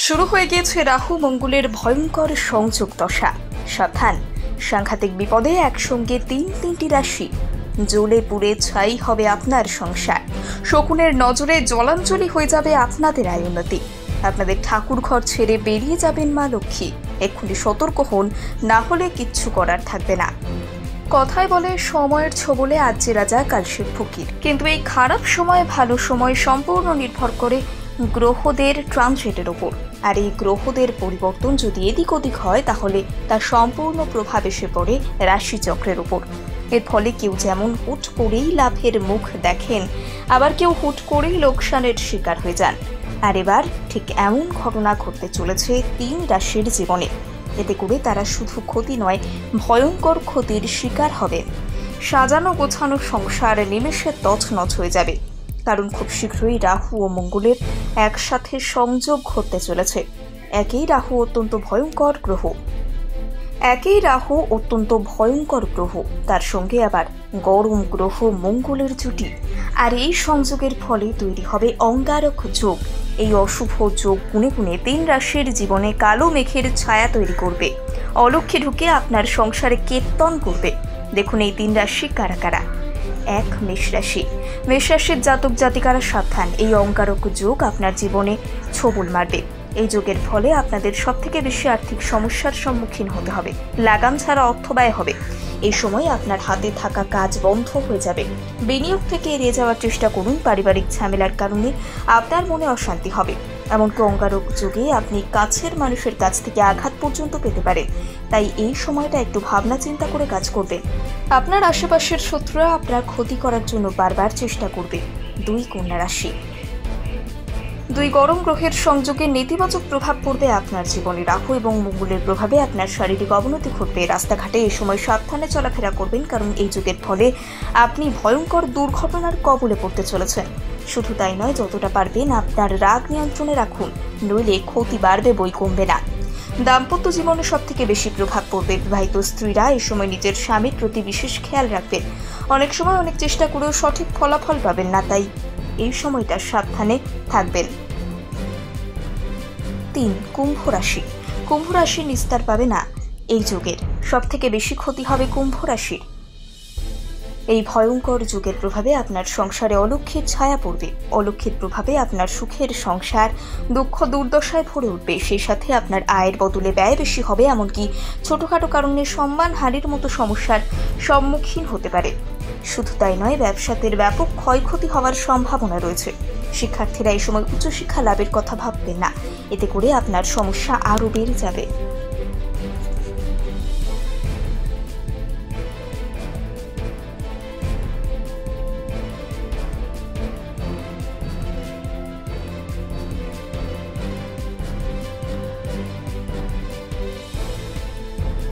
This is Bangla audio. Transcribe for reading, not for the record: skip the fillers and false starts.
শুরু হয়ে গিয়েছে রাহু মঙ্গলের ভয়ঙ্কর সংযোগ দশা। সাবধান, সাংঘাতিক বিপদে একসঙ্গে তিনটি রাশি। জ্বলে পুড়ে ছাই হবে আপনার সংসার। শকুনের নজরে জলাঞ্জলি হয়ে যাবে আপনাদের আয় উন্নতি। আপনাদের ঠাকুর ঘর ছেড়ে বেরিয়ে যাবেন মা লক্ষ্মী। এক্ষুনি সতর্ক হন, না হলে কিচ্ছু করার থাকবে না। কথায় বলে সময়ের ছোবলে আজ যে রাজা কাল সে ফকির। কিন্তু এই খারাপ সময় ভালো সময় সম্পূর্ণ নির্ভর করে গ্রহদের ট্রানজিটের ওপর। আর এই গ্রহদের পরিবর্তন যদি এদিক ওদিক হয় তাহলে তার সম্পূর্ণ প্রভাব এসে পড়ে রাশিচক্রের উপর। এর ফলে কেউ যেমন হুট করেই লাভের মুখ দেখেন, আবার কেউ হুট করেই লোকসানের শিকার হয়ে যান। আর এবার ঠিক এমন ঘটনা ঘটতে চলেছে 3 রাশির জীবনে। এতে করে তারা শুধু ক্ষতি নয়, ভয়ঙ্কর ক্ষতির শিকার হবে। সাজানো গোছানো সংসার নিমেষে তছনছ হয়ে যাবে, কারণ খুব শীঘ্রই রাহু ও মঙ্গলের একসাথে সংযোগ ঘটতে চলেছে। একই রাহু অত্যন্ত ভয়ঙ্কর গ্রহ, তার সঙ্গে আবার গরম গ্রহ মঙ্গলের জুটি। আর এই সংযোগের ফলে তৈরি হবে অঙ্গারক যোগ। এই অশুভ যোগ গুনে গুনে 3 রাশির জীবনে কালো মেঘের ছায়া তৈরি করবে। অলক্ষ্যে ঢুকে আপনার সংসারে কীর্তন করবে। দেখুন এই 3 রাশি কারা কারা। 1. মেষ রাশি। মেষ রাশির জাতক জাতিকারা সাবধান, এই অঙ্গারক যোগ আপনার জীবনে ছোবল মারবে। এই যোগের ফলে আপনাদের সবথেকে বেশি আর্থিক সমস্যার সম্মুখীন হতে হবে। লাগাম ছাড়া অর্থ ব্যয় হবে। এই সময় আপনার হাতে থাকা কাজ বন্ধ হয়ে যাবে। বিনিয়োগ থেকে এড়িয়ে যাওয়ার চেষ্টা করুন। পারিবারিক ঝামেলার কারণে আপনার মনে অশান্তি হবে। এমনকি অঙ্গারক যোগে আপনি কাছের মানুষের কাছ থেকে আঘাত পর্যন্ত পেতে পারেন। তাই এই সময়টা একটু ভাবনা চিন্তা করে কাজ করবেন। আপনার আশেপাশের শত্রুরা আপনার ক্ষতি করার জন্য বারবার চেষ্টা করবে। 2. কন্যা রাশি। 2 গরম গ্রহের সংযোগে নেতিবাচক প্রভাব পড়বে আপনার জীবনে। রাহু এবং মঙ্গলের প্রভাবে আপনার শারীরিক অবনতি ঘটবে। রাস্তাঘাটে এই সময় সাবধানে চলাফেরা করবেন, কারণ এই যুগের ফলে আপনি ভয়ঙ্কর দুর্ঘটনার কবলে পড়তে চলেছেন। শুধু তাই নয়, যতটা পারবেন আপনার রাগ নিয়ন্ত্রণে রাখুন, নইলে ক্ষতি বাড়বে বই কমবে না। দাম্পত্য জীবনে সবথেকে বেশি প্রভাব পড়বে। বিবাহিত স্ত্রীরা এই সময় নিজের স্বামীর প্রতি বিশেষ খেয়াল রাখবেন। অনেক সময় অনেক চেষ্টা করেও সঠিক ফলাফল পাবেন না, তাই এই সময়টা সাবধানে থাকবেন। 3. কুম্ভ রাশি। কুম্ভ রাশি নিস্তার পাবে না এই যুগের। সবথেকে বেশি ক্ষতি হবে কুম্ভ রাশির। এই ভয়ঙ্কর যুগের প্রভাবে আপনার সংসারে অলক্ষ্যের ছায়া পড়বে। অলক্ষ্যের প্রভাবে আপনার সুখের সংসার দুঃখ দুর্দশায় ভরে উঠবে। সেই সাথে আপনার আয়ের বদলে ব্যয় বেশি হবে। এমনকি ছোটখাটো কারণে সম্মানহানির মতো সমস্যার সম্মুখীন হতে পারে। শুধু তাই নয়, ব্যবসাতের ব্যাপক ক্ষয়ক্ষতি হওয়ার সম্ভাবনা রয়েছে। শিক্ষার্থীরা এই সময় উচ্চশিক্ষা লাভের কথা ভাববেন না, এতে করে আপনার সমস্যা আরও বেড়ে যাবে।